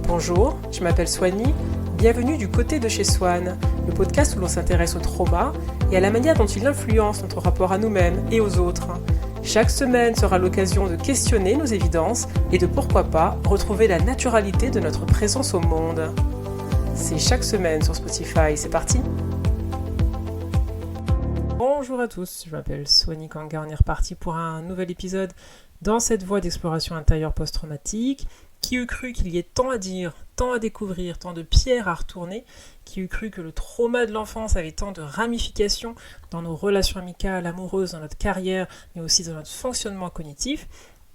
Bonjour, je m'appelle Swanny, bienvenue du côté de chez Swan, le podcast où l'on s'intéresse au trauma et à la manière dont il influence notre rapport à nous-mêmes et aux autres. Chaque semaine sera l'occasion de questionner nos évidences et de pourquoi pas retrouver la naturalité de notre présence au monde. C'est chaque semaine sur Spotify, c'est parti! Bonjour à tous, je m'appelle Swanny Kanga, on est reparti pour un nouvel épisode dans cette voie d'exploration intérieure post-traumatique. Qui eût cru qu'il y ait tant à dire, tant à découvrir, tant de pierres à retourner, qui eût cru que le trauma de l'enfance avait tant de ramifications dans nos relations amicales, amoureuses, dans notre carrière, mais aussi dans notre fonctionnement cognitif.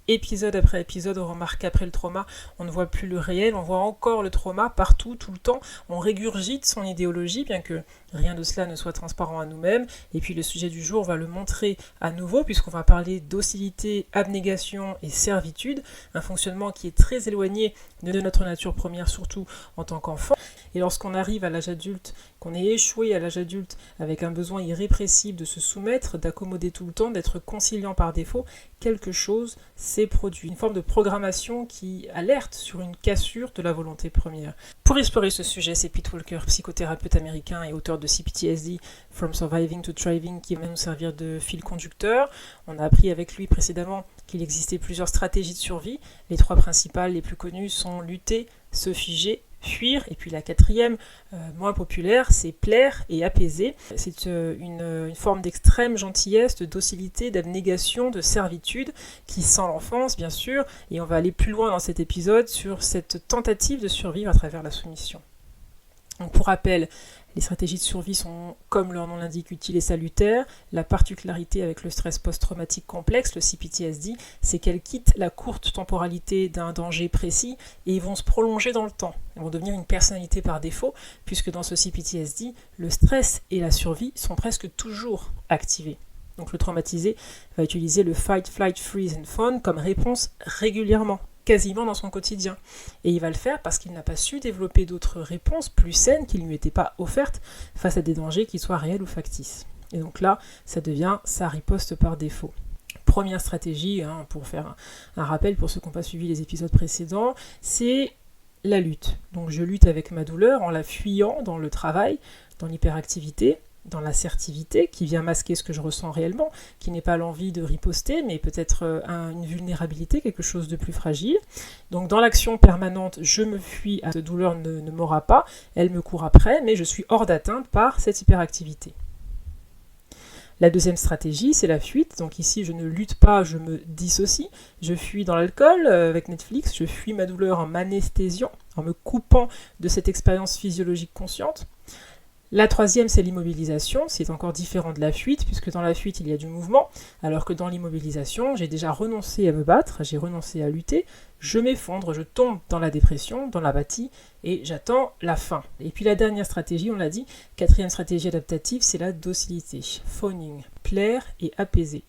Épisode après épisode, on remarque qu'après le trauma, on ne voit plus le réel, on voit encore le trauma partout, tout le temps. On régurgite son idéologie, bien que rien de cela ne soit transparent à nous-mêmes. Et puis le sujet du jour va le montrer à nouveau, puisqu'on va parler docilité, abnégation et servitude, un fonctionnement qui est très éloigné de notre nature première, surtout en tant qu'enfant. Et lorsqu'on arrive à l'âge adulte, qu'on est échoué à l'âge adulte avec un besoin irrépressible de se soumettre, d'accommoder tout le temps, d'être conciliant par défaut, quelque chose s'est produit. Une forme de programmation qui alerte sur une cassure de la volonté première. Pour explorer ce sujet, c'est Pete Walker, psychothérapeute américain et auteur de CPTSD, From Surviving to Thriving, qui va nous servir de fil conducteur. On a appris avec lui précédemment qu'il existait plusieurs stratégies de survie. Les trois principales, les plus connues, sont lutter, se figer, fuir, et puis la quatrième, moins populaire, c'est plaire et apaiser. C'est une forme d'extrême gentillesse, de docilité, d'abnégation, de servitude, qui sent l'enfance, bien sûr, et on va aller plus loin dans cet épisode sur cette tentative de survivre à travers la soumission. Donc pour rappel, les stratégies de survie sont, comme leur nom l'indique, utiles et salutaires. La particularité avec le stress post-traumatique complexe, le CPTSD, c'est qu'elles quittent la courte temporalité d'un danger précis et ils vont se prolonger dans le temps. Elles vont devenir une personnalité par défaut, puisque dans ce CPTSD, le stress et la survie sont presque toujours activés. Donc le traumatisé va utiliser le fight, flight, freeze and fawn comme réponse régulièrement, quasiment dans son quotidien. Et il va le faire parce qu'il n'a pas su développer d'autres réponses plus saines qui ne lui étaient pas offertes face à des dangers qui soient réels ou factices. Et donc là, ça devient sa riposte par défaut. Première stratégie, pour faire un rappel pour ceux qui n'ont pas suivi les épisodes précédents, c'est la lutte. Donc je lutte avec ma douleur en la fuyant dans le travail, dans l'hyperactivité, dans l'assertivité, qui vient masquer ce que je ressens réellement, qui n'est pas l'envie de riposter, mais peut-être une vulnérabilité, quelque chose de plus fragile. Donc dans l'action permanente, je me fuis, cette douleur ne m'aura pas, elle me court après, mais je suis hors d'atteinte par cette hyperactivité. La deuxième stratégie, c'est la fuite. Donc ici, je ne lutte pas, je me dissocie. Je fuis dans l'alcool avec Netflix, je fuis ma douleur en m'anesthésiant, en me coupant de cette expérience physiologique consciente. La troisième, c'est l'immobilisation. C'est encore différent de la fuite, puisque dans la fuite, il y a du mouvement, alors que dans l'immobilisation, j'ai déjà renoncé à me battre, j'ai renoncé à lutter, je m'effondre, je tombe dans la dépression, dans l'apathie, et j'attends la fin. Et puis la dernière stratégie, on l'a dit, quatrième stratégie adaptative, c'est la docilité, fawning, plaire et apaiser.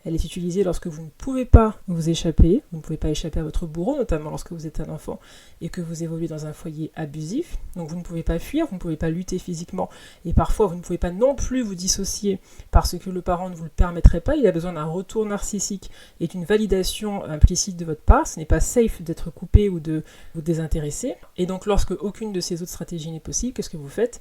Elle est utilisée lorsque vous ne pouvez pas vous échapper, vous ne pouvez pas échapper à votre bourreau, notamment lorsque vous êtes un enfant et que vous évoluez dans un foyer abusif. Donc vous ne pouvez pas fuir, vous ne pouvez pas lutter physiquement et parfois vous ne pouvez pas non plus vous dissocier parce que le parent ne vous le permettrait pas. Il a besoin d'un retour narcissique et d'une validation implicite de votre part. Ce n'est pas safe d'être coupé ou de vous désintéresser. Et donc lorsque aucune de ces autres stratégies n'est possible, qu'est-ce que vous faites ?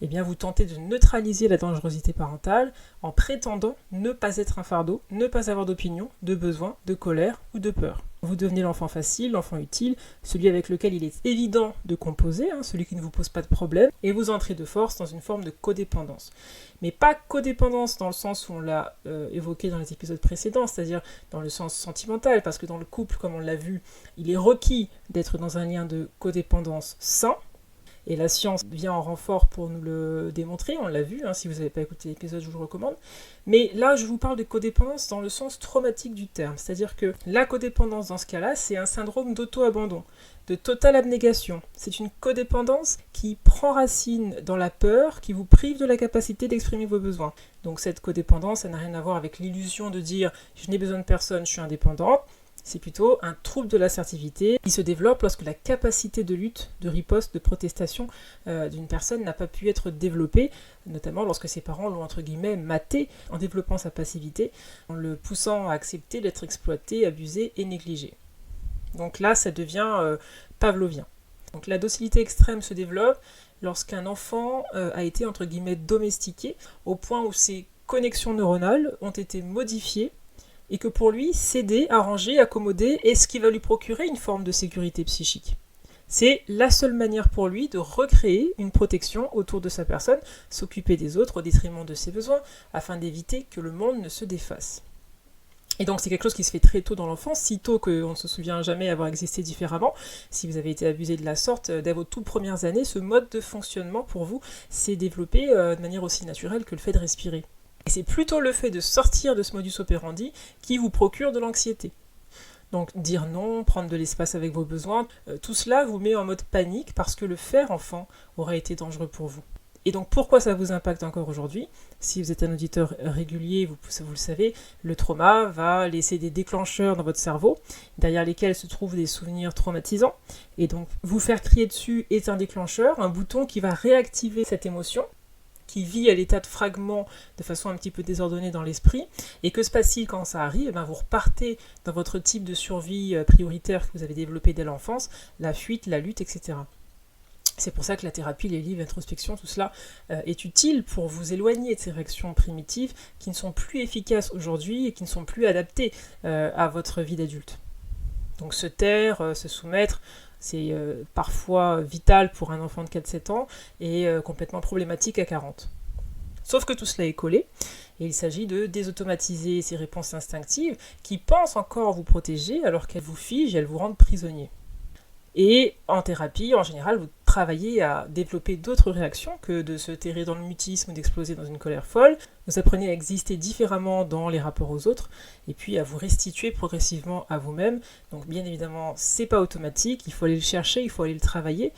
Eh bien, vous tentez de neutraliser la dangerosité parentale en prétendant ne pas être un fardeau, ne pas avoir d'opinion, de besoin, de colère ou de peur. Vous devenez l'enfant facile, l'enfant utile, celui avec lequel il est évident de composer, celui qui ne vous pose pas de problème, et vous entrez de force dans une forme de codépendance. Mais pas codépendance dans le sens où on l'a évoqué dans les épisodes précédents, c'est-à-dire dans le sens sentimental, parce que dans le couple, comme on l'a vu, il est requis d'être dans un lien de codépendance sain. Et la science vient en renfort pour nous le démontrer, on l'a vu, si vous n'avez pas écouté l'épisode, je vous le recommande. Mais là, je vous parle de codépendance dans le sens traumatique du terme, c'est-à-dire que la codépendance dans ce cas-là, c'est un syndrome d'auto-abandon, de totale abnégation. C'est une codépendance qui prend racine dans la peur, qui vous prive de la capacité d'exprimer vos besoins. Donc cette codépendance, ça n'a rien à voir avec l'illusion de dire « je n'ai besoin de personne, je suis indépendante ». C'est plutôt un trouble de l'assertivité qui se développe lorsque la capacité de lutte, de riposte, de protestation d'une personne n'a pas pu être développée, notamment lorsque ses parents l'ont entre guillemets maté en développant sa passivité, en le poussant à accepter d'être exploité, abusé et négligé. Donc là, ça devient pavlovien. Donc la docilité extrême se développe lorsqu'un enfant a été entre guillemets domestiqué au point où ses connexions neuronales ont été modifiées et que pour lui, céder, arranger, accommoder est ce qui va lui procurer une forme de sécurité psychique. C'est la seule manière pour lui de recréer une protection autour de sa personne, s'occuper des autres au détriment de ses besoins, afin d'éviter que le monde ne se défasse. Et donc c'est quelque chose qui se fait très tôt dans l'enfance, si tôt qu'on ne se souvient jamais avoir existé différemment. Si vous avez été abusé de la sorte, dès vos toutes premières années, ce mode de fonctionnement pour vous s'est développé de manière aussi naturelle que le fait de respirer. Et c'est plutôt le fait de sortir de ce modus operandi qui vous procure de l'anxiété. Donc dire non, prendre de l'espace avec vos besoins, tout cela vous met en mode panique parce que le faire enfant aurait été dangereux pour vous. Et donc pourquoi ça vous impacte encore aujourd'hui ? Si vous êtes un auditeur régulier, vous le savez, le trauma va laisser des déclencheurs dans votre cerveau, derrière lesquels se trouvent des souvenirs traumatisants. Et donc vous faire crier dessus est un déclencheur, un bouton qui va réactiver cette émotion, qui vit à l'état de fragment de façon un petit peu désordonnée dans l'esprit. Et que se passe-t-il quand ça arrive ? Vous repartez dans votre type de survie prioritaire que vous avez développé dès l'enfance, la fuite, la lutte, etc. C'est pour ça que la thérapie, les livres, l'introspection, tout cela est utile pour vous éloigner de ces réactions primitives qui ne sont plus efficaces aujourd'hui et qui ne sont plus adaptées à votre vie d'adulte. Donc se taire, se soumettre, c'est parfois vital pour un enfant de 4-7 ans et complètement problématique à 40. Sauf que tout cela est collé et il s'agit de désautomatiser ces réponses instinctives qui pensent encore vous protéger alors qu'elles vous figent et elles vous rendent prisonnier. Et en thérapie, en général, vous travaillez à développer d'autres réactions que de se terrer dans le mutisme ou d'exploser dans une colère folle. Vous apprenez à exister différemment dans les rapports aux autres et puis à vous restituer progressivement à vous-même. Donc bien évidemment, c'est pas automatique, il faut aller le chercher, il faut aller le travailler.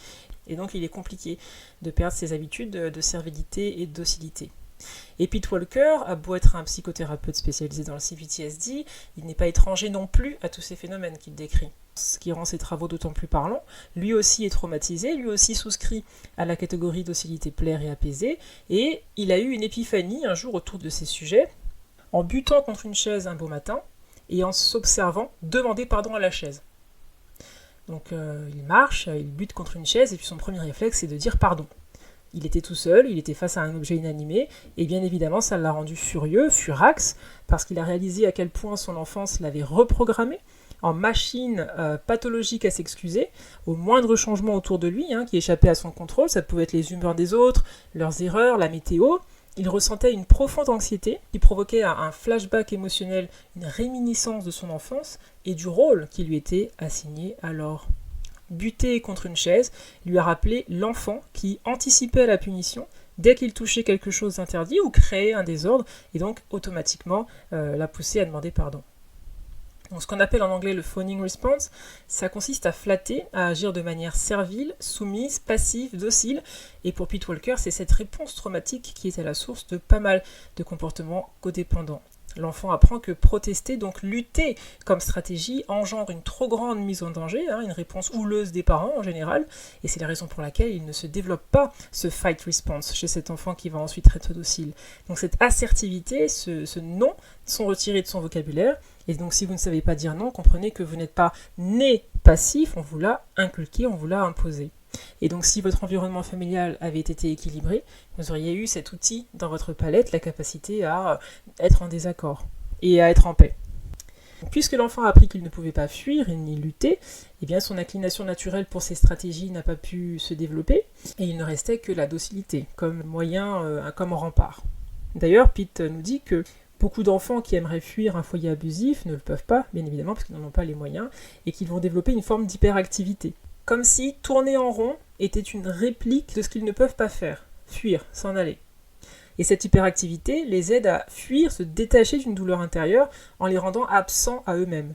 Et donc il est compliqué de perdre ses habitudes de servilité et de docilité. Et Pete Walker a beau être un psychothérapeute spécialisé dans le CPTSD, il n'est pas étranger non plus à tous ces phénomènes qu'il décrit. Ce qui rend ses travaux d'autant plus parlants, lui aussi est traumatisé, lui aussi souscrit à la catégorie docilité plaire et apaisée, et il a eu une épiphanie un jour autour de ces sujets, en butant contre une chaise un beau matin, et en s'observant demander pardon à la chaise. Donc il marche, il bute contre une chaise, et puis son premier réflexe c'est de dire pardon. Il était tout seul, il était face à un objet inanimé, et bien évidemment ça l'a rendu furieux, furax, parce qu'il a réalisé à quel point son enfance l'avait reprogrammé, en machine pathologique à s'excuser, au moindre changement autour de lui, qui échappait à son contrôle, ça pouvait être les humeurs des autres, leurs erreurs, la météo. Il ressentait une profonde anxiété qui provoquait un flashback émotionnel, une réminiscence de son enfance et du rôle qui lui était assigné alors. Buter contre une chaise lui a rappelé l'enfant qui anticipait la punition dès qu'il touchait quelque chose d'interdit ou créait un désordre et donc automatiquement l'a poussé à demander pardon. Donc, ce qu'on appelle en anglais le fawning response, ça consiste à flatter, à agir de manière servile, soumise, passive, docile. Et pour Pete Walker, c'est cette réponse traumatique qui est à la source de pas mal de comportements codépendants. L'enfant apprend que protester, donc lutter comme stratégie, engendre une trop grande mise en danger, une réponse houleuse des parents en général, et c'est la raison pour laquelle il ne se développe pas ce fight response chez cet enfant qui va ensuite être docile. Donc cette assertivité, ce non, sont retirés de son vocabulaire, et donc si vous ne savez pas dire non, comprenez que vous n'êtes pas né passif, on vous l'a inculqué, on vous l'a imposé. Et donc si votre environnement familial avait été équilibré, vous auriez eu cet outil dans votre palette, la capacité à être en désaccord et à être en paix. Donc, puisque l'enfant a appris qu'il ne pouvait pas fuir et ni lutter, eh bien son inclination naturelle pour ces stratégies n'a pas pu se développer et il ne restait que la docilité comme moyen, comme rempart. D'ailleurs, Pete nous dit que beaucoup d'enfants qui aimeraient fuir un foyer abusif ne le peuvent pas, bien évidemment, parce qu'ils n'en ont pas les moyens, et qu'ils vont développer une forme d'hyperactivité. Comme si tourner en rond était une réplique de ce qu'ils ne peuvent pas faire, fuir, s'en aller. Et cette hyperactivité les aide à fuir, se détacher d'une douleur intérieure en les rendant absents à eux-mêmes.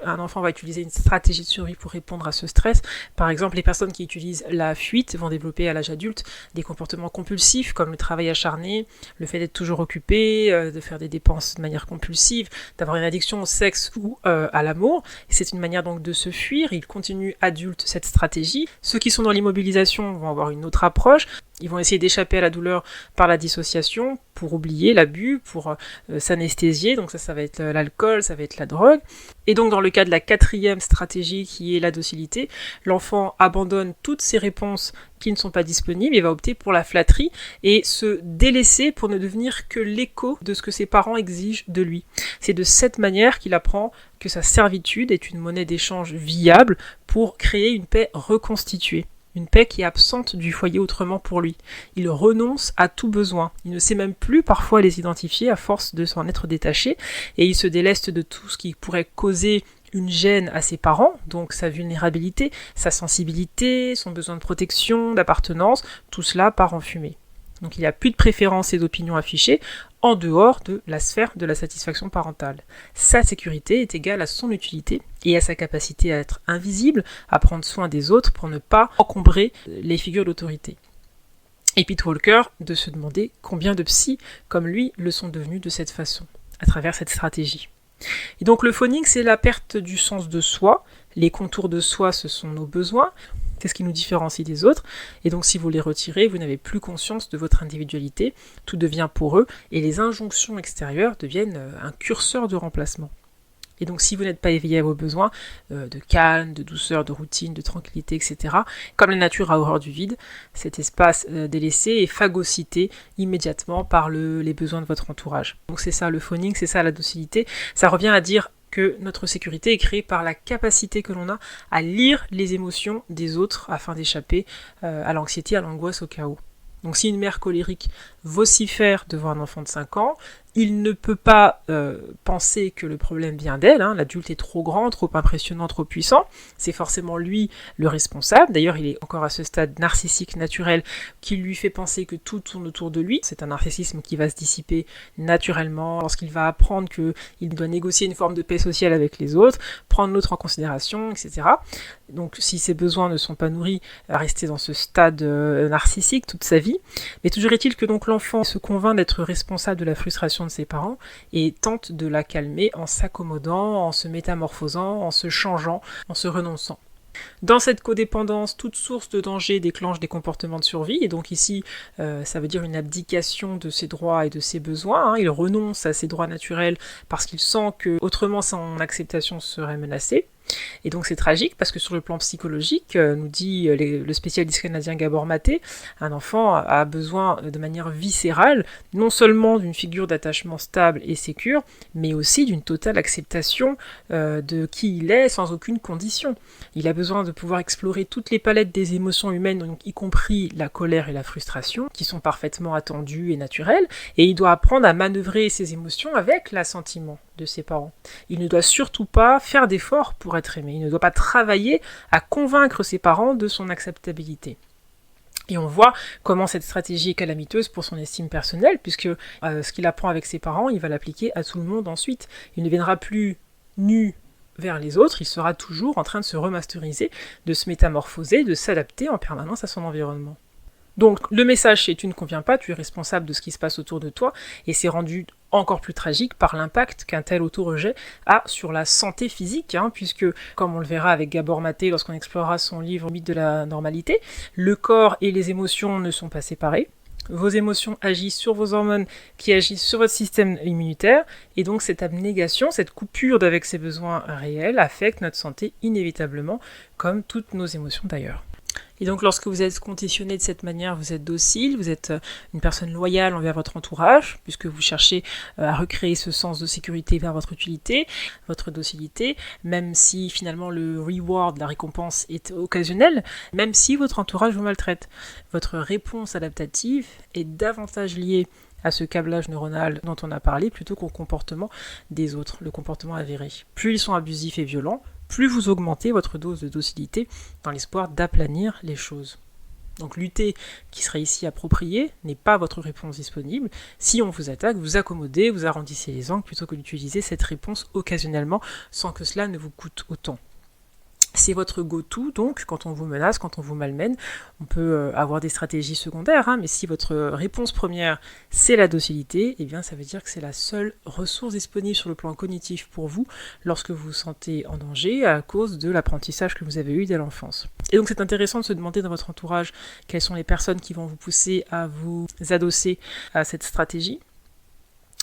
Un enfant va utiliser une stratégie de survie pour répondre à ce stress. Par exemple, les personnes qui utilisent la fuite vont développer à l'âge adulte des comportements compulsifs comme le travail acharné, le fait d'être toujours occupé, de faire des dépenses de manière compulsive, d'avoir une addiction au sexe ou à l'amour. Et c'est une manière donc de se fuir. Ils continuent adultes cette stratégie. Ceux qui sont dans l'immobilisation vont avoir une autre approche. Ils vont essayer d'échapper à la douleur par la dissociation, pour oublier l'abus, pour s'anesthésier. Donc ça va être l'alcool, ça va être la drogue. Et donc dans le cas de la 4e stratégie qui est la docilité, l'enfant abandonne toutes ses réponses qui ne sont pas disponibles et va opter pour la flatterie et se délaisser pour ne devenir que l'écho de ce que ses parents exigent de lui. C'est de cette manière qu'il apprend que sa servitude est une monnaie d'échange viable pour créer une paix reconstituée. Une paix qui est absente du foyer autrement pour lui. Il renonce à tout besoin. Il ne sait même plus parfois les identifier à force de s'en être détaché et il se déleste de tout ce qui pourrait causer une gêne à ses parents, donc sa vulnérabilité, sa sensibilité, son besoin de protection, d'appartenance, tout cela part en fumée. Donc il n'y a plus de préférences et d'opinions affichées en dehors de la sphère de la satisfaction parentale. Sa sécurité est égale à son utilité et à sa capacité à être invisible, à prendre soin des autres pour ne pas encombrer les figures d'autorité. Et Pete Walker de se demander combien de psys comme lui le sont devenus de cette façon, à travers cette stratégie. Et donc le phoning, c'est la perte du sens de soi. Les contours de soi, ce sont nos besoins. C'est ce qui nous différencie des autres. Et donc si vous les retirez, vous n'avez plus conscience de votre individualité. Tout devient pour eux et les injonctions extérieures deviennent un curseur de remplacement. Et donc si vous n'êtes pas éveillé à vos besoins de calme, de douceur, de routine, de tranquillité, etc., comme la nature a horreur du vide, cet espace délaissé est phagocyté immédiatement par les besoins de votre entourage. Donc c'est ça le phoning, c'est ça la docilité. Ça revient à dire que notre sécurité est créée par la capacité que l'on a à lire les émotions des autres afin d'échapper à l'anxiété, à l'angoisse, au chaos. Donc si une mère colérique vocifère devant un enfant de 5 ans, il ne peut pas penser que le problème vient d'elle, l'adulte est trop grand, trop impressionnant, trop puissant, c'est forcément lui le responsable, d'ailleurs il est encore à ce stade narcissique naturel qui lui fait penser que tout tourne autour de lui, c'est un narcissisme qui va se dissiper naturellement lorsqu'il va apprendre qu'il doit négocier une forme de paix sociale avec les autres, prendre l'autre en considération, etc. Donc si ses besoins ne sont pas nourris, rester dans ce stade narcissique toute sa vie, mais toujours est-il que donc l'enfant se convainc d'être responsable de la frustration de ses parents et tente de la calmer en s'accommodant, en se métamorphosant, en se changeant, en se renonçant. Dans cette codépendance, toute source de danger déclenche des comportements de survie, et donc ici, ça veut dire une abdication de ses droits et de ses besoins. Il renonce à ses droits naturels parce qu'il sent que autrement son acceptation serait menacée. Et donc c'est tragique parce que sur le plan psychologique, nous dit le spécialiste canadien Gabor Maté, un enfant a besoin de manière viscérale non seulement d'une figure d'attachement stable et sécure, mais aussi d'une totale acceptation de qui il est sans aucune condition. Il a besoin de pouvoir explorer toutes les palettes des émotions humaines, donc y compris la colère et la frustration, qui sont parfaitement attendues et naturelles, et il doit apprendre à manœuvrer ces émotions avec l'assentiment de ses parents. Il ne doit surtout pas faire d'efforts pour être aimé. Il ne doit pas travailler à convaincre ses parents de son acceptabilité. Et on voit comment cette stratégie est calamiteuse pour son estime personnelle, puisque ce qu'il apprend avec ses parents, il va l'appliquer à tout le monde ensuite. Il ne viendra plus nu vers les autres, il sera toujours en train de se remasteriser, de se métamorphoser, de s'adapter en permanence à son environnement. Donc le message c'est tu ne conviens pas, tu es responsable de ce qui se passe autour de toi, et c'est rendu encore plus tragique par l'impact qu'un tel auto-rejet a sur la santé physique, puisque, comme on le verra avec Gabor Maté lorsqu'on explorera son livre Mythe de la normalité, le corps et les émotions ne sont pas séparés. Vos émotions agissent sur vos hormones qui agissent sur votre système immunitaire, et donc cette abnégation, cette coupure d'avec ses besoins réels affecte notre santé inévitablement, comme toutes nos émotions d'ailleurs. Et donc lorsque vous êtes conditionné de cette manière, vous êtes docile, vous êtes une personne loyale envers votre entourage, puisque vous cherchez à recréer ce sens de sécurité vers votre utilité, votre docilité, même si finalement le reward, la récompense est occasionnelle, même si votre entourage vous maltraite. Votre réponse adaptative est davantage liée à ce câblage neuronal dont on a parlé, plutôt qu'au comportement des autres, le comportement avéré. Plus ils sont abusifs et violents, plus vous augmentez votre dose de docilité dans l'espoir d'aplanir les choses. Donc lutter, qui serait ici approprié, n'est pas votre réponse disponible. Si on vous attaque, vous accommodez, vous arrondissez les angles plutôt que d'utiliser cette réponse occasionnellement sans que cela ne vous coûte autant. C'est votre go-to, donc, quand on vous menace, quand on vous malmène. On peut avoir des stratégies secondaires, mais si votre réponse première, c'est la docilité, eh bien, ça veut dire que c'est la seule ressource disponible sur le plan cognitif pour vous lorsque vous vous sentez en danger à cause de l'apprentissage que vous avez eu dès l'enfance. Et donc, c'est intéressant de se demander dans votre entourage quelles sont les personnes qui vont vous pousser à vous adosser à cette stratégie.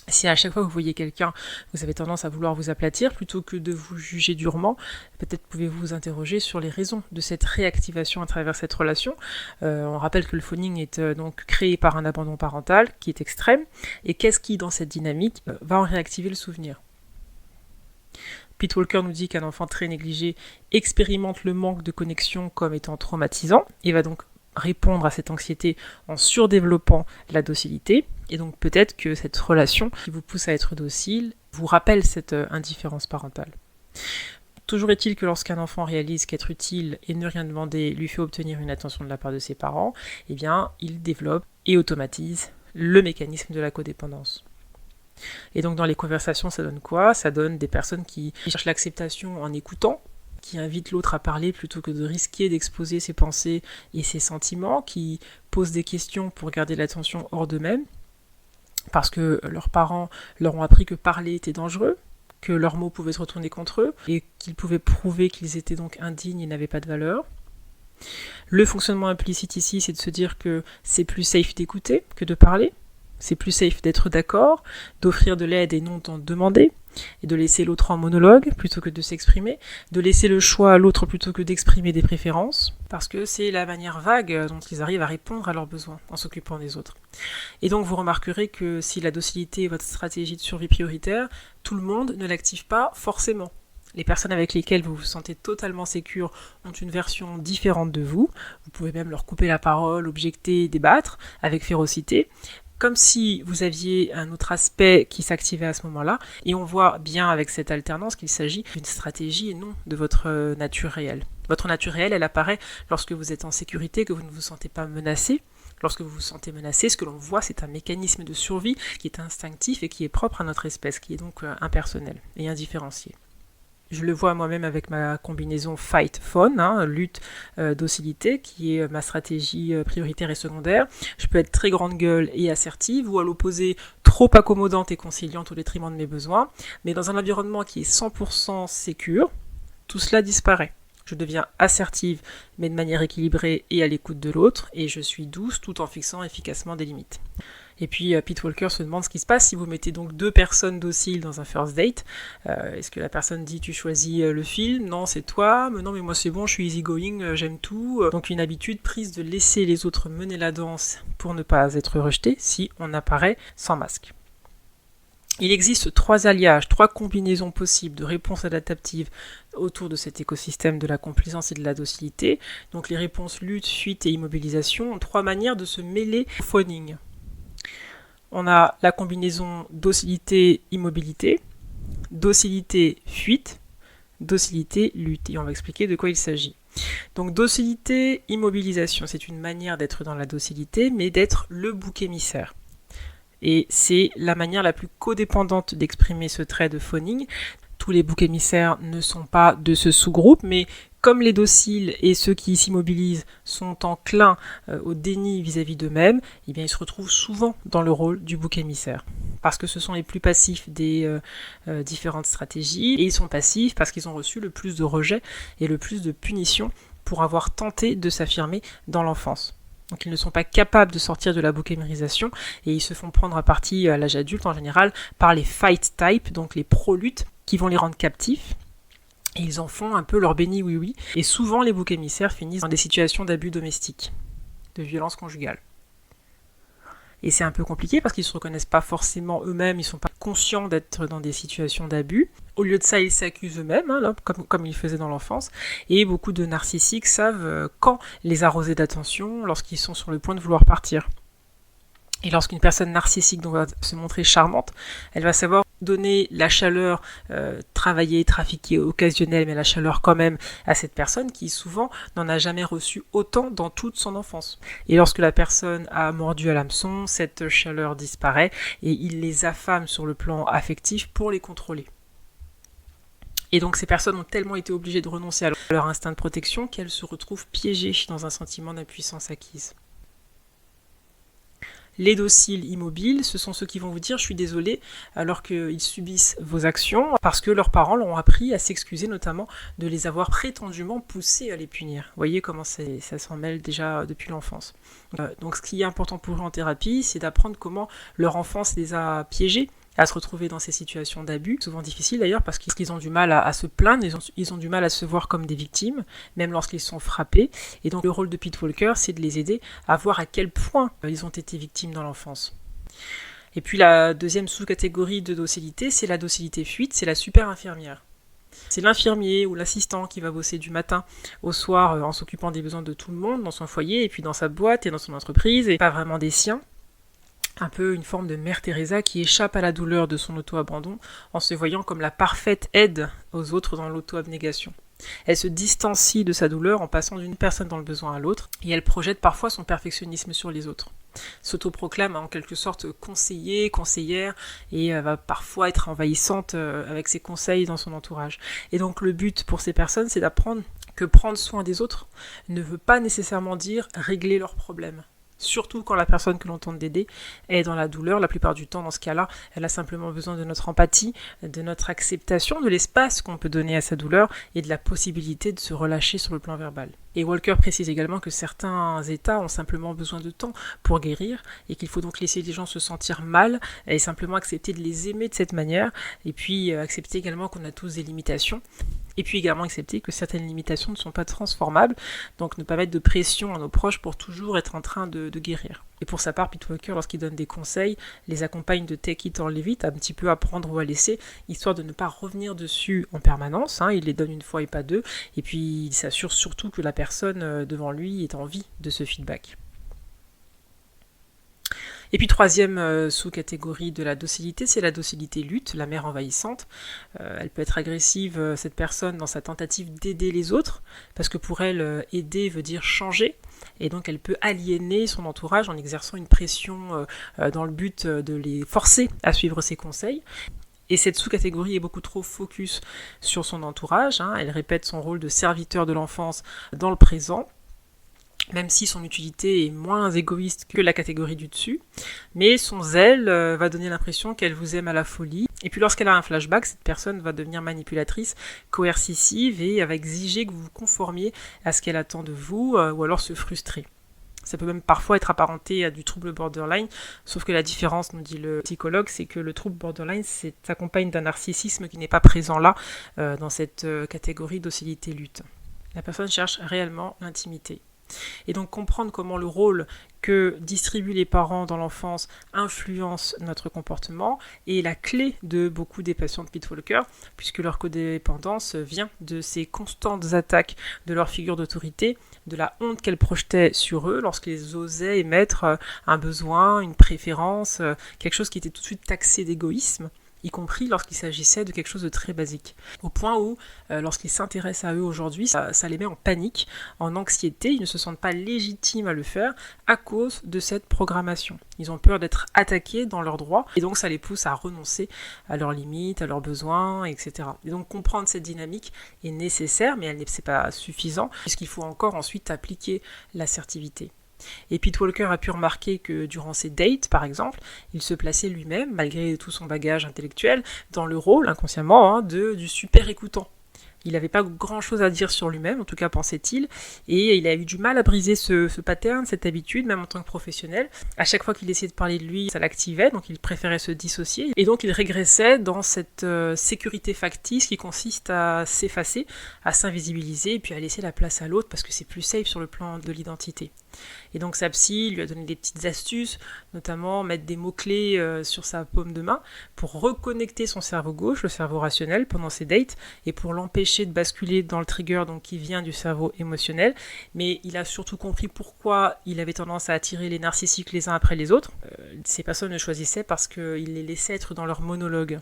Si à chaque fois que vous voyez quelqu'un, vous avez tendance à vouloir vous aplatir plutôt que de vous juger durement, peut-être pouvez-vous vous interroger sur les raisons de cette réactivation à travers cette relation. On rappelle que le phoning est donc créé par un abandon parental qui est extrême, et qu'est-ce qui, dans cette dynamique, va en réactiver le souvenir ? Pete Walker nous dit qu'un enfant très négligé expérimente le manque de connexion comme étant traumatisant, et va donc répondre à cette anxiété en surdéveloppant la docilité. Et donc peut-être que cette relation qui vous pousse à être docile vous rappelle cette indifférence parentale. Toujours est-il que lorsqu'un enfant réalise qu'être utile et ne rien demander lui fait obtenir une attention de la part de ses parents, eh bien il développe et automatise le mécanisme de la codépendance. Et donc dans les conversations, ça donne quoi ? Ça donne des personnes qui cherchent l'acceptation en écoutant, qui invite l'autre à parler plutôt que de risquer d'exposer ses pensées et ses sentiments, qui posent des questions pour garder l'attention hors d'eux-mêmes, parce que leurs parents leur ont appris que parler était dangereux, que leurs mots pouvaient se retourner contre eux, et qu'ils pouvaient prouver qu'ils étaient donc indignes et n'avaient pas de valeur. Le fonctionnement implicite ici, c'est de se dire que c'est plus safe d'écouter que de parler, c'est plus safe d'être d'accord, d'offrir de l'aide et non d'en demander, et de laisser l'autre en monologue plutôt que de s'exprimer, de laisser le choix à l'autre plutôt que d'exprimer des préférences, parce que c'est la manière vague dont ils arrivent à répondre à leurs besoins en s'occupant des autres. Et donc vous remarquerez que si la docilité est votre stratégie de survie prioritaire, tout le monde ne l'active pas forcément. Les personnes avec lesquelles vous vous sentez totalement sécure ont une version différente de vous. Vous pouvez même leur couper la parole, objecter, débattre avec férocité, comme si vous aviez un autre aspect qui s'activait à ce moment-là, et on voit bien avec cette alternance qu'il s'agit d'une stratégie et non de votre nature réelle. Votre nature réelle, elle apparaît lorsque vous êtes en sécurité, que vous ne vous sentez pas menacé. Lorsque vous vous sentez menacé, ce que l'on voit, c'est un mécanisme de survie qui est instinctif et qui est propre à notre espèce, qui est donc impersonnel et indifférencié. Je le vois moi-même avec ma combinaison fight-fawn, lutte, docilité, qui est ma stratégie prioritaire et secondaire. Je peux être très grande gueule et assertive, ou à l'opposé, trop accommodante et conciliante au détriment de mes besoins. Mais dans un environnement qui est 100% sécure, tout cela disparaît. Je deviens assertive, mais de manière équilibrée et à l'écoute de l'autre, et je suis douce tout en fixant efficacement des limites. Et puis Pete Walker se demande ce qui se passe si vous mettez donc deux personnes dociles dans un first date. Est-ce que la personne dit tu choisis le film ? Non, c'est toi. Mais non, mais moi c'est bon, je suis easygoing, j'aime tout. Donc une habitude prise de laisser les autres mener la danse pour ne pas être rejeté si on apparaît sans masque. Il existe 3 alliages, 3 combinaisons possibles de réponses adaptatives autour de cet écosystème de la complaisance et de la docilité. Donc les réponses lutte, fuite et immobilisation ont 3 manières de se mêler au phoning. On a la combinaison docilité-immobilité, docilité-fuite, docilité-lutte. Et on va expliquer de quoi il s'agit. Donc docilité-immobilisation, c'est une manière d'être dans la docilité, mais d'être le bouc émissaire. Et c'est la manière la plus codépendante d'exprimer ce trait de phoning. Tous les boucs émissaires ne sont pas de ce sous-groupe, mais comme les dociles et ceux qui s'immobilisent sont enclins au déni vis-à-vis d'eux-mêmes, eh bien ils se retrouvent souvent dans le rôle du bouc émissaire. Parce que ce sont les plus passifs des différentes stratégies, et ils sont passifs parce qu'ils ont reçu le plus de rejets et le plus de punitions pour avoir tenté de s'affirmer dans l'enfance. Donc ils ne sont pas capables de sortir de la bouc-émirisation et ils se font prendre à partie à l'âge adulte en général par les fight types, donc les pro-luttes, qui vont les rendre captifs. Et ils en font un peu leur béni oui-oui. Et souvent les boucs émissaires finissent dans des situations d'abus domestiques, de violence conjugale. Et c'est un peu compliqué parce qu'ils ne se reconnaissent pas forcément eux-mêmes, ils ne sont pas conscients d'être dans des situations d'abus. Au lieu de ça, ils s'accusent eux-mêmes, comme ils faisaient dans l'enfance. Et beaucoup de narcissiques savent quand les arroser d'attention lorsqu'ils sont sur le point de vouloir partir. Et lorsqu'une personne narcissique donc, va se montrer charmante, elle va savoir donner la chaleur travaillée, trafiquée, occasionnelle, mais la chaleur quand même à cette personne qui souvent n'en a jamais reçu autant dans toute son enfance. Et lorsque la personne a mordu à l'hameçon, cette chaleur disparaît et il les affame sur le plan affectif pour les contrôler. Et donc ces personnes ont tellement été obligées de renoncer à leur instinct de protection qu'elles se retrouvent piégées dans un sentiment d'impuissance acquise. Les dociles immobiles, ce sont ceux qui vont vous dire « je suis désolé » alors qu'ils subissent vos actions parce que leurs parents leur ont appris à s'excuser, notamment de les avoir prétendument poussés à les punir. Vous voyez comment ça s'en mêle déjà depuis l'enfance. Donc ce qui est important pour eux en thérapie, c'est d'apprendre comment leur enfance les a piégés à se retrouver dans ces situations d'abus, souvent difficiles d'ailleurs parce qu'ils ont du mal à se plaindre, ils ont du mal à se voir comme des victimes, même lorsqu'ils sont frappés. Et donc le rôle de Pete Walker, c'est de les aider à voir à quel point ils ont été victimes dans l'enfance. Et puis la deuxième sous-catégorie de docilité, c'est la docilité fuite, c'est la super infirmière. C'est l'infirmier ou l'assistant qui va bosser du matin au soir en s'occupant des besoins de tout le monde dans son foyer et puis dans sa boîte et dans son entreprise et pas vraiment des siens. Un peu une forme de Mère Teresa qui échappe à la douleur de son auto-abandon en se voyant comme la parfaite aide aux autres dans l'auto-abnégation. Elle se distancie de sa douleur en passant d'une personne dans le besoin à l'autre et elle projette parfois son perfectionnisme sur les autres. S'autoproclame en quelque sorte conseillère et va parfois être envahissante avec ses conseils dans son entourage. Et donc le but pour ces personnes, c'est d'apprendre que prendre soin des autres ne veut pas nécessairement dire régler leurs problèmes. Surtout quand la personne que l'on tente d'aider est dans la douleur, la plupart du temps dans ce cas-là, elle a simplement besoin de notre empathie, de notre acceptation, de l'espace qu'on peut donner à sa douleur et de la possibilité de se relâcher sur le plan verbal. Et Walker précise également que certains états ont simplement besoin de temps pour guérir et qu'il faut donc laisser les gens se sentir mal et simplement accepter de les aimer de cette manière et puis accepter également qu'on a tous des limitations. Et puis également accepter que certaines limitations ne sont pas transformables, donc ne pas mettre de pression à nos proches pour toujours être en train de guérir. Et pour sa part, Pete Walker, lorsqu'il donne des conseils, les accompagne de take it or leave it, un petit peu à prendre ou à laisser, histoire de ne pas revenir dessus en permanence. Il les donne une fois et pas deux, et puis il s'assure surtout que la personne devant lui ait envie de ce feedback. Et puis troisième sous-catégorie de la docilité, c'est la docilité lutte, la mère envahissante. Elle peut être agressive, cette personne, dans sa tentative d'aider les autres, parce que pour elle, aider veut dire changer, et donc elle peut aliéner son entourage en exerçant une pression dans le but de les forcer à suivre ses conseils. Et cette sous-catégorie est beaucoup trop focus sur son entourage, elle répète son rôle de serviteur de l'enfance dans le présent, même si son utilité est moins égoïste que la catégorie du dessus, mais son zèle va donner l'impression qu'elle vous aime à la folie. Et puis lorsqu'elle a un flashback, cette personne va devenir manipulatrice, coercitive et va exiger que vous vous conformiez à ce qu'elle attend de vous, ou alors se frustrer. Ça peut même parfois être apparenté à du trouble borderline, sauf que la différence, nous dit le psychologue, c'est que le trouble borderline s'accompagne d'un narcissisme qui n'est pas présent là, dans cette catégorie docilité-lutte. La personne cherche réellement l'intimité. Et donc comprendre comment le rôle que distribuent les parents dans l'enfance influence notre comportement est la clé de beaucoup des patients de Pete Walker, puisque leur codépendance vient de ces constantes attaques de leur figure d'autorité, de la honte qu'elles projetaient sur eux lorsqu'ils osaient émettre un besoin, une préférence, quelque chose qui était tout de suite taxé d'égoïsme, y compris lorsqu'il s'agissait de quelque chose de très basique. Au point où, lorsqu'ils s'intéressent à eux aujourd'hui, ça les met en panique, en anxiété, ils ne se sentent pas légitimes à le faire à cause de cette programmation. Ils ont peur d'être attaqués dans leurs droits, et donc ça les pousse à renoncer à leurs limites, à leurs besoins, etc. Et donc comprendre cette dynamique est nécessaire, mais c'est pas suffisant, puisqu'il faut encore ensuite appliquer l'assertivité. Et Pete Walker a pu remarquer que durant ses dates, par exemple, il se plaçait lui-même, malgré tout son bagage intellectuel, dans le rôle, inconsciemment, du super écoutant. Il n'avait pas grand-chose à dire sur lui-même, en tout cas pensait-il, et il a eu du mal à briser ce pattern, cette habitude, même en tant que professionnel. À chaque fois qu'il essayait de parler de lui, ça l'activait, donc il préférait se dissocier, et donc il régressait dans cette sécurité factice qui consiste à s'effacer, à s'invisibiliser, et puis à laisser la place à l'autre, parce que c'est plus safe sur le plan de l'identité. Et donc sa psy lui a donné des petites astuces, notamment mettre des mots-clés sur sa paume de main pour reconnecter son cerveau gauche, le cerveau rationnel, pendant ses dates, et pour l'empêcher de basculer dans le trigger donc, qui vient du cerveau émotionnel. Mais il a surtout compris pourquoi il avait tendance à attirer les narcissiques les uns après les autres. Ces personnes le choisissaient parce qu'il les laissait être dans leur monologue.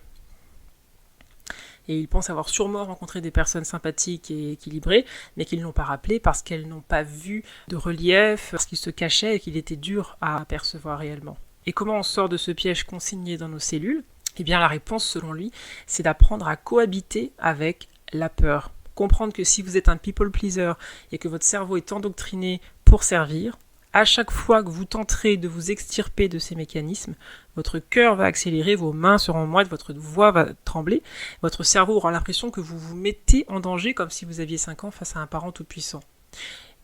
Et il pense avoir sûrement rencontré des personnes sympathiques et équilibrées, mais qu'ils ne l'ont pas rappelé parce qu'elles n'ont pas vu de relief, parce qu'il se cachait et qu'il était dur à apercevoir réellement. Et comment on sort de ce piège consigné dans nos cellules ? Eh bien la réponse, selon lui, c'est d'apprendre à cohabiter avec la peur. Comprendre que si vous êtes un people pleaser et que votre cerveau est endoctriné pour servir, à chaque fois que vous tenterez de vous extirper de ces mécanismes, votre cœur va accélérer, vos mains seront moites, votre voix va trembler, votre cerveau aura l'impression que vous vous mettez en danger comme si vous aviez 5 ans face à un parent tout-puissant.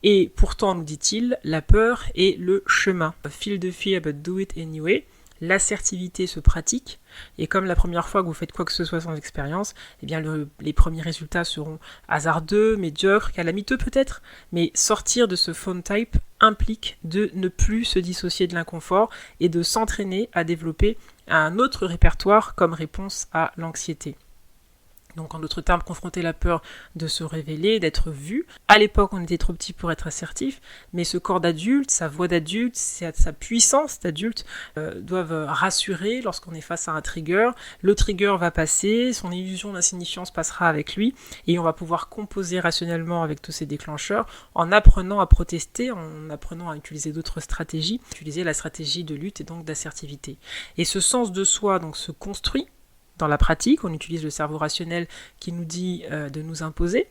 Et pourtant, nous dit-il, la peur est le chemin. Feel the fear but do it anyway. L'assertivité se pratique, et comme la première fois que vous faites quoi que ce soit sans expérience, eh bien les premiers résultats seront hasardeux, médiocres, calamiteux peut-être, mais sortir de ce phone type implique de ne plus se dissocier de l'inconfort et de s'entraîner à développer un autre répertoire comme réponse à l'anxiété. Donc en d'autres termes, confronter la peur de se révéler, d'être vu. À l'époque, on était trop petit pour être assertif, mais ce corps d'adulte, sa voix d'adulte, sa puissance d'adulte doivent rassurer lorsqu'on est face à un trigger. Le trigger va passer, son illusion d'insignifiance passera avec lui, et on va pouvoir composer rationnellement avec tous ces déclencheurs en apprenant à protester, en apprenant à utiliser d'autres stratégies, utiliser la stratégie de lutte et donc d'assertivité. Et ce sens de soi donc se construit. Dans la pratique, on utilise le cerveau rationnel qui nous dit de nous imposer.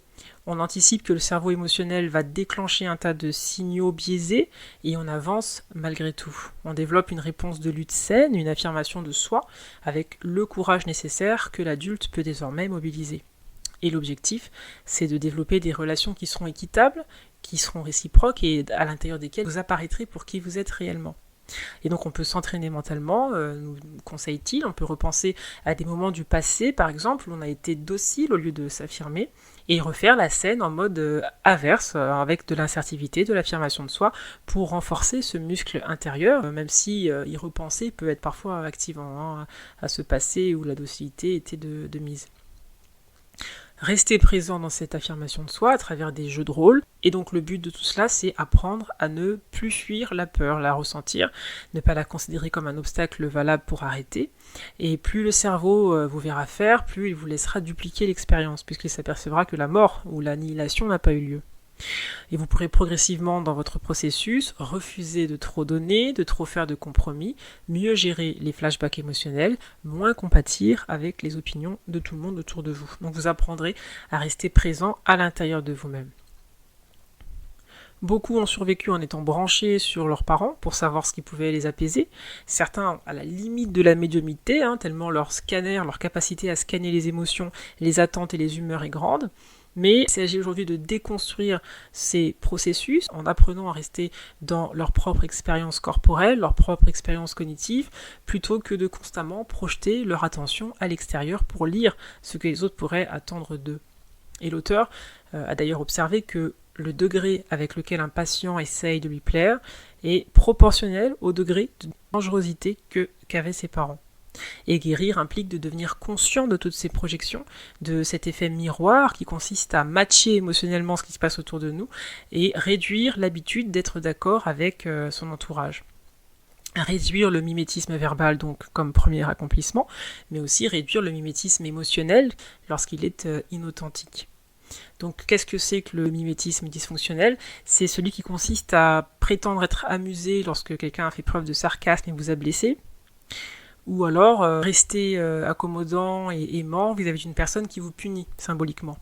On anticipe que le cerveau émotionnel va déclencher un tas de signaux biaisés et on avance malgré tout. On développe une réponse de lutte saine, une affirmation de soi avec le courage nécessaire que l'adulte peut désormais mobiliser. Et l'objectif, c'est de développer des relations qui seront équitables, qui seront réciproques et à l'intérieur desquelles vous apparaîtrez pour qui vous êtes réellement. Et donc on peut s'entraîner mentalement, nous conseille-t-il, on peut repenser à des moments du passé par exemple où on a été docile au lieu de s'affirmer et refaire la scène en mode averse avec de l'assertivité, de l'affirmation de soi pour renforcer ce muscle intérieur, même si y repenser peut être parfois activant à ce passé où la docilité était de mise. Rester présent dans cette affirmation de soi à travers des jeux de rôle. Et donc le but de tout cela, c'est apprendre à ne plus fuir la peur, la ressentir, ne pas la considérer comme un obstacle valable pour arrêter. Et plus le cerveau vous verra faire, plus il vous laissera dupliquer l'expérience, puisqu'il s'apercevra que la mort ou l'annihilation n'a pas eu lieu. Et vous pourrez progressivement dans votre processus refuser de trop donner, de trop faire de compromis, mieux gérer les flashbacks émotionnels, moins compatir avec les opinions de tout le monde autour de vous. Donc vous apprendrez à rester présent à l'intérieur de vous-même. Beaucoup ont survécu en étant branchés sur leurs parents pour savoir ce qui pouvait les apaiser. Certains à la limite de la médiumnité, tellement leur scanner, leur capacité à scanner les émotions, les attentes et les humeurs est grande. Mais il s'agit aujourd'hui de déconstruire ces processus en apprenant à rester dans leur propre expérience corporelle, leur propre expérience cognitive, plutôt que de constamment projeter leur attention à l'extérieur pour lire ce que les autres pourraient attendre d'eux. Et l'auteur a d'ailleurs observé que le degré avec lequel un patient essaye de lui plaire est proportionnel au degré de dangerosité qu'avaient ses parents. Et guérir implique de devenir conscient de toutes ces projections, de cet effet miroir qui consiste à matcher émotionnellement ce qui se passe autour de nous et réduire l'habitude d'être d'accord avec son entourage. Réduire le mimétisme verbal donc comme premier accomplissement, mais aussi réduire le mimétisme émotionnel lorsqu'il est inauthentique. Donc qu'est-ce que c'est que le mimétisme dysfonctionnel ? C'est celui qui consiste à prétendre être amusé lorsque quelqu'un a fait preuve de sarcasme et vous a blessé, ou alors rester accommodant et aimant vis-à-vis d'une personne qui vous punit symboliquement.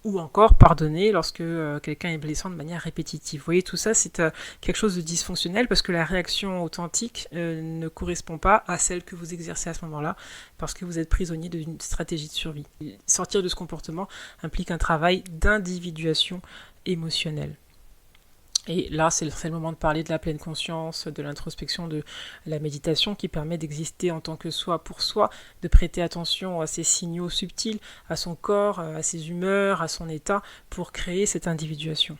Ou encore pardonner lorsque quelqu'un est blessant de manière répétitive. Vous voyez, tout ça, c'est quelque chose de dysfonctionnel parce que la réaction authentique ne correspond pas à celle que vous exercez à ce moment-là, parce que vous êtes prisonnier d'une stratégie de survie. Sortir de ce comportement implique un travail d'individuation émotionnelle. Et là, c'est le moment de parler de la pleine conscience, de l'introspection, de la méditation qui permet d'exister en tant que soi pour soi, de prêter attention à ces signaux subtils, à son corps, à ses humeurs, à son état, pour créer cette individuation.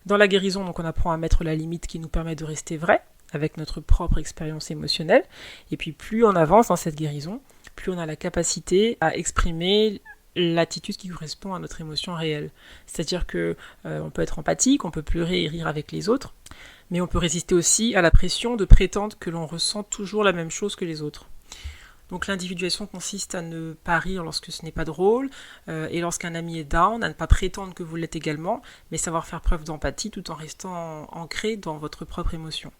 Dans la guérison, donc, on apprend à mettre la limite qui nous permet de rester vrai, avec notre propre expérience émotionnelle. Et puis plus on avance dans cette guérison, plus on a la capacité à exprimer l'attitude qui correspond à notre émotion réelle. C'est-à-dire que on peut être empathique, on peut pleurer et rire avec les autres, mais on peut résister aussi à la pression de prétendre que l'on ressent toujours la même chose que les autres. Donc l'individuation consiste à ne pas rire lorsque ce n'est pas drôle, et lorsqu'un ami est down, à ne pas prétendre que vous l'êtes également, mais savoir faire preuve d'empathie tout en restant ancré dans votre propre émotion.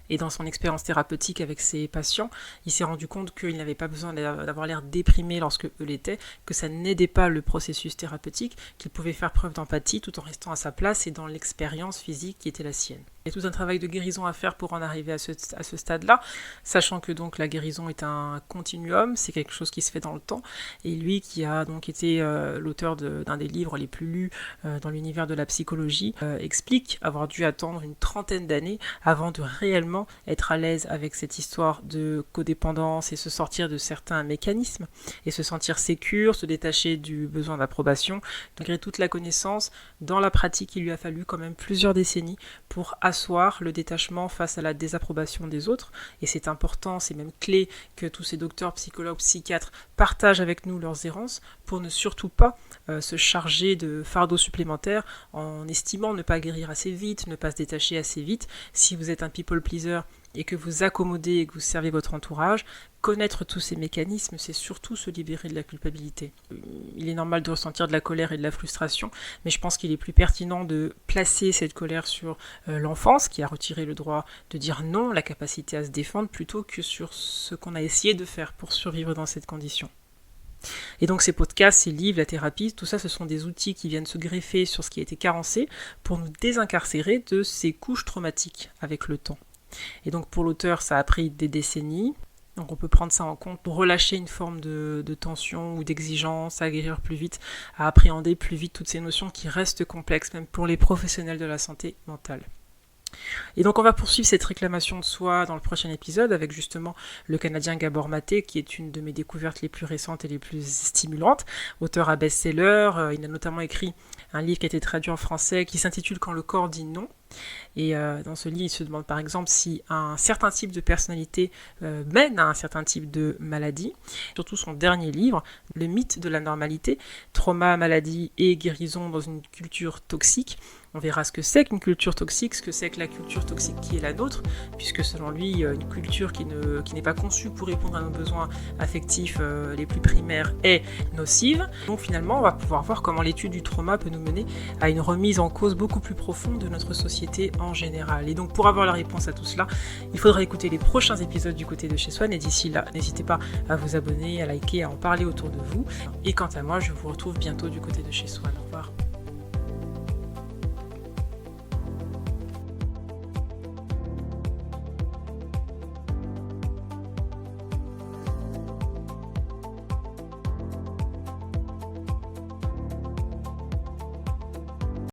Et dans son expérience thérapeutique avec ses patients, il s'est rendu compte qu'il n'avait pas besoin d'avoir l'air déprimé lorsque eux l'étaient, que ça n'aidait pas le processus thérapeutique, qu'il pouvait faire preuve d'empathie tout en restant à sa place et dans l'expérience physique qui était la sienne. Il y a tout un travail de guérison à faire pour en arriver à ce stade-là, sachant que donc la guérison est un continuum, c'est quelque chose qui se fait dans le temps, et lui qui a donc été l'auteur d'un des livres les plus lus dans l'univers de la psychologie, explique avoir dû attendre une trentaine d'années avant de réellement être à l'aise avec cette histoire de codépendance et se sortir de certains mécanismes et se sentir sécure, se détacher du besoin d'approbation. Malgré toute la connaissance, dans la pratique, il lui a fallu quand même plusieurs décennies pour asseoir le détachement face à la désapprobation des autres. Et c'est important, c'est même clé que tous ces docteurs, psychologues, psychiatres partagent avec nous leurs errances pour ne surtout pas se charger de fardeaux supplémentaires en estimant ne pas guérir assez vite, ne pas se détacher assez vite. Si vous êtes un people pleaser et que vous accommodez et que vous servez votre entourage, connaître tous ces mécanismes, c'est surtout se libérer de la culpabilité. Il est normal de ressentir de la colère et de la frustration, mais je pense qu'il est plus pertinent de placer cette colère sur l'enfance qui a retiré le droit de dire non, la capacité à se défendre, plutôt que sur ce qu'on a essayé de faire pour survivre dans cette condition. Et donc ces podcasts, ces livres, la thérapie, tout ça, ce sont des outils qui viennent se greffer sur ce qui a été carencé pour nous désincarcérer de ces couches traumatiques avec le temps. Et donc pour l'auteur, ça a pris des décennies. Donc on peut prendre ça en compte pour relâcher une forme de tension ou d'exigence, à guérir plus vite, à appréhender plus vite toutes ces notions qui restent complexes, même pour les professionnels de la santé mentale. Et donc on va poursuivre cette réclamation de soi dans le prochain épisode avec justement le Canadien Gabor Maté, qui est une de mes découvertes les plus récentes et les plus stimulantes, auteur à best-seller. Il a notamment écrit un livre qui a été traduit en français qui s'intitule « Quand le corps dit non ». Et dans ce livre, il se demande par exemple si un certain type de personnalité mène à un certain type de maladie. Surtout son dernier livre, Le mythe de la normalité, trauma, maladie et guérison dans une culture toxique. On verra ce que c'est qu'une culture toxique, ce que c'est que la culture toxique qui est la nôtre, puisque selon lui, une culture qui n'est pas conçue pour répondre à nos besoins affectifs les plus primaires est nocive. Donc finalement, on va pouvoir voir comment l'étude du trauma peut nous mener à une remise en cause beaucoup plus profonde de notre société en général. Et donc pour avoir la réponse à tout cela, il faudra écouter les prochains épisodes du côté de chez Swan, et d'ici là, n'hésitez pas à vous abonner, à liker, à en parler autour de vous. Et quant à moi, je vous retrouve bientôt du côté de chez Swan. Au revoir.